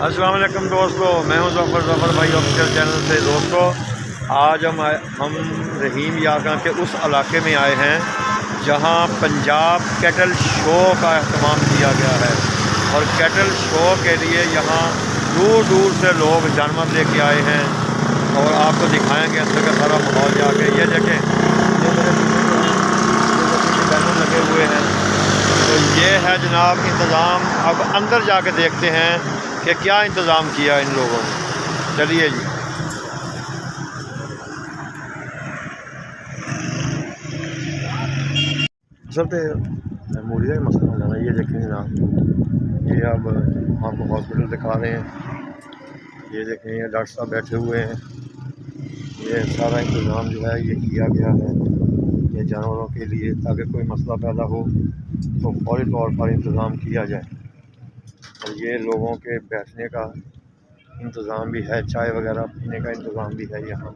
अस्सलाम वालेकुम दोस्तों, मैं हूं ज़फ़र भाई ऑफिशियल चैनल से। दोस्तों, आज हम रहीम यागा के उस इलाके में आए हैं जहां पंजाब कैटल शो का अहतमाम किया गया है और कैटल शो के लिए यहां दूर दूर से लोग जानवर लेके आए हैं और आपको दिखाएंगे अंदर का सारा माहौल जाके। ये देखें, ये बैनर लगे हुए हैं। तो ये है जनाब इंतज़ाम। अब अंदर जाके देखते हैं कि क्या इंतज़ाम किया इन लोगों ने। चलिए जी। चलते मूरी का मसला जाना। ये देखें जनाब, ये अब आपको हॉस्पिटल दिखा रहे हैं। ये देखें, ये डॉक्टर साहब बैठे हुए हैं। ये सारा इंतज़ाम जो है ये किया गया है ये जानवरों के लिए, ताकि कोई मसला पैदा हो तो फौरी तौर पर इंतज़ाम किया जाए। और ये लोगों के बैठने का इंतज़ाम भी है, चाय वगैरह पीने का इंतज़ाम भी है यहाँ,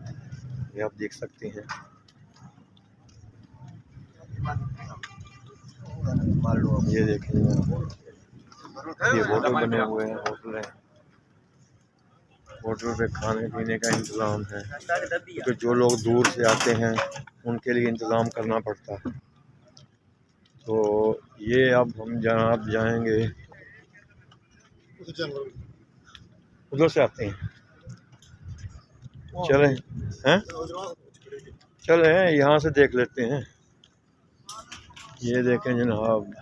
ये आप देख सकते हैं। ये देखें, ये होटल बने हुए हैं, होटल है। होटल पे खाने पीने का इंतज़ाम है, क्योंकि जो लोग दूर से आते हैं उनके लिए इंतज़ाम करना पड़ता है। तो ये अब हम जनाब जाएंगे, उधर से आते हैं। चलें हैं, चले हैं, यहाँ से देख लेते हैं। ये देखें जनाब,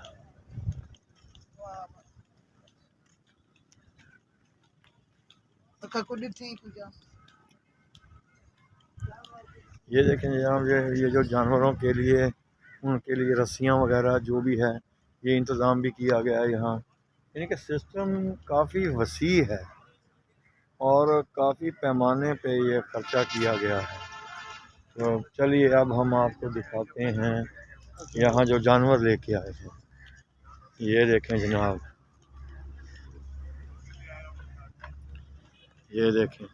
ये देखें जनाब, ये जो जानवरों के लिए उनके लिए रस्सियाँ वगैरह जो भी है ये इंतज़ाम भी किया गया है यहाँ। यानी कि सिस्टम काफ़ी वसी है और काफ़ी पैमाने पे ये खर्चा किया गया है। तो चलिए अब हम आपको दिखाते हैं यहाँ जो जानवर लेके आए हैं। ये देखें जनाब, ये देखें,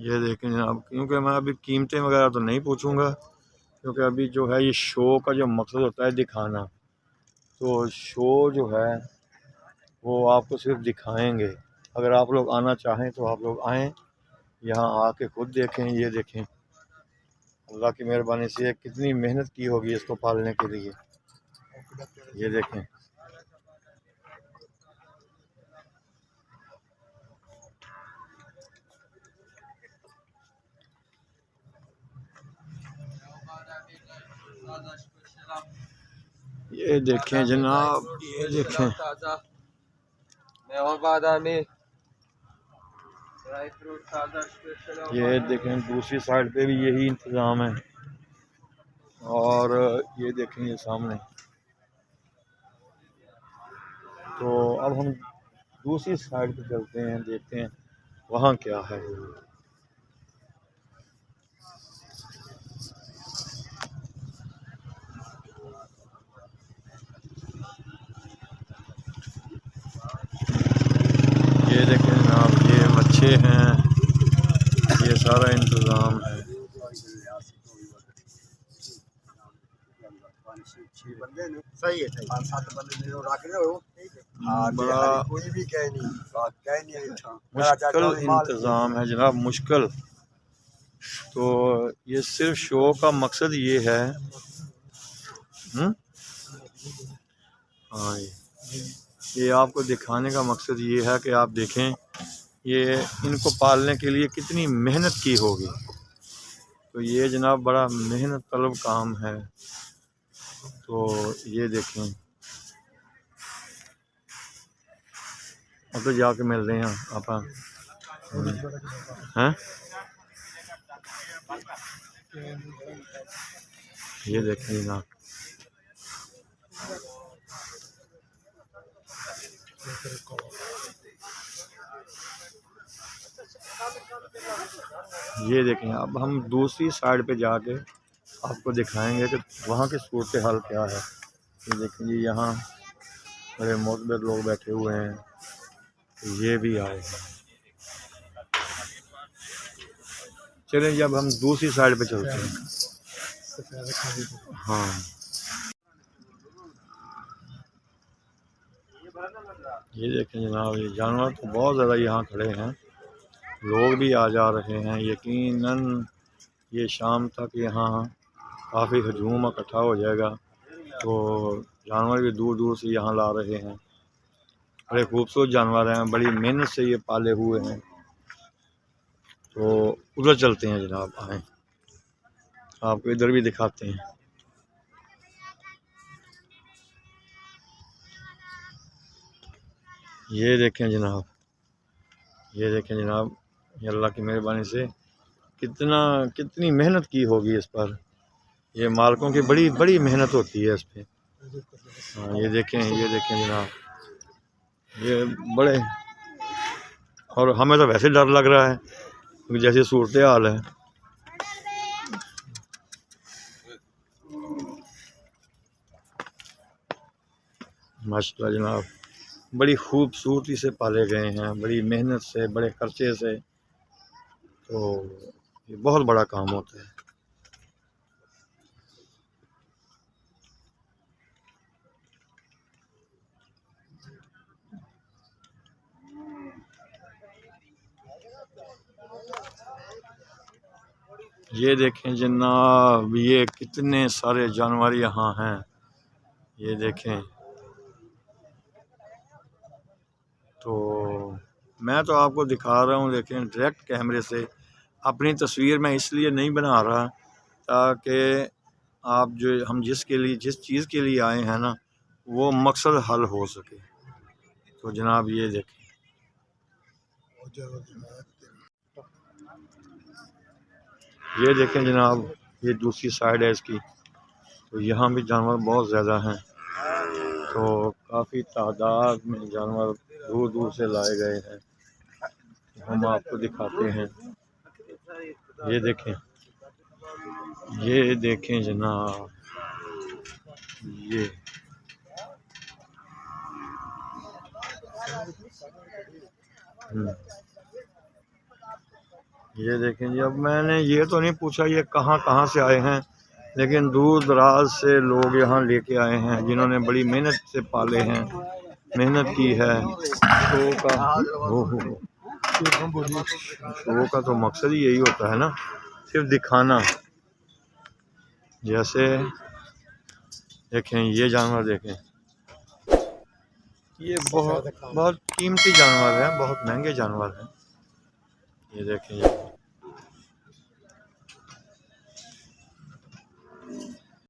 ये देखें जनाब। क्योंकि मैं अभी कीमतें वगैरह तो नहीं पूछूंगा, क्योंकि अभी जो है ये शो का जो मकसद होता है दिखाना, तो शो जो है वो आपको सिर्फ दिखाएंगे। अगर आप लोग आना चाहें तो आप लोग आएँ, यहाँ आके खुद देखें। ये देखें, अल्लाह की मेहरबानी से कितनी मेहनत की होगी इसको पालने के लिए। ये देखें, ये देखें जनाब, ये देखें, ये देखें दूसरी साइड पे भी यही इंतज़ाम है। और ये देखें ये सामने। तो अब हम दूसरी साइड पे चलते हैं, देखते हैं वहाँ क्या है। ये देखें जनाब, ये बच्चे हैं, ये सारा इंतज़ाम है। सही है, बड़ा मुश्किल इंतज़ाम है जनाब, मुश्किल। तो ये सिर्फ शो का मकसद ये है। हाँ, ये आपको दिखाने का मकसद ये है कि आप देखें ये इनको पालने के लिए कितनी मेहनत की होगी। तो ये जनाब बड़ा मेहनत तलब काम है। तो ये देखें, अब तो जाके मिल रहे हैं आप हैं। ये देखें जनाब, ये देखें। अब हम दूसरी साइड पे जाके आपको दिखाएंगे कि वहाँ की सूरत हाल क्या है। ये देखें जी, यहाँ बड़े मोतबर लोग बैठे हुए हैं, तो ये भी आए हैं। चलें, जब हम दूसरी साइड पे चलते हैं। हाँ, ये देखें जनाब, ये जानवर तो बहुत ज़्यादा यहाँ खड़े हैं, लोग भी आ जा रहे हैं। यकीनन ये शाम तक यहाँ काफ़ी हजूम इकट्ठा हो जाएगा, तो जानवर भी दूर दूर से यहाँ ला रहे हैं। बड़े खूबसूरत जानवर हैं, बड़ी मेहनत से ये पाले हुए हैं। तो उधर चलते हैं जनाब, आएँ आपको इधर भी दिखाते हैं। ये देखें जनाब, ये देखें जनाब, ये अल्लाह की मेहरबानी से कितनी मेहनत की होगी इस पर। ये मालकों की बड़ी बड़ी मेहनत होती है इस पे। हाँ, ये देखें जनाब, ये बड़े, और हमें तो वैसे डर लग रहा है क्योंकि जैसी सूरत हाल है। माशाल्लाह जनाब, बड़ी खूबसूरती से पाले गए हैं, बड़ी मेहनत से, बड़े खर्चे से। तो ये बहुत बड़ा काम होता है। ये देखें जनाब, ये कितने सारे जानवर यहाँ हैं। ये देखें, तो मैं तो आपको दिखा रहा हूँ, देखें डायरेक्ट कैमरे से। अपनी तस्वीर मैं इसलिए नहीं बना रहा ताकि आप हम जिस चीज़ के लिए आए हैं ना, वो मकसद हल हो सके। तो जनाब ये देखें, ये देखें जनाब, ये दूसरी साइड है इसकी। तो यहाँ भी जानवर बहुत ज़्यादा हैं, तो काफ़ी तादाद में जानवर दूर दूर से लाए गए हैं। हम आपको दिखाते हैं। ये देखें जनाब, ये देखें जी। अब मैंने ये तो नहीं पूछा ये कहाँ से आए हैं, लेकिन दूर दराज से लोग यहाँ लेके आए हैं, जिन्होंने बड़ी मेहनत से पाले हैं, मेहनत की है। शो का तो मकसद ही यही होता है ना, सिर्फ दिखाना। जैसे देखें ये जानवर, देखें ये बहुत कीमती जानवर हैं, बहुत महंगे जानवर हैं। ये देखें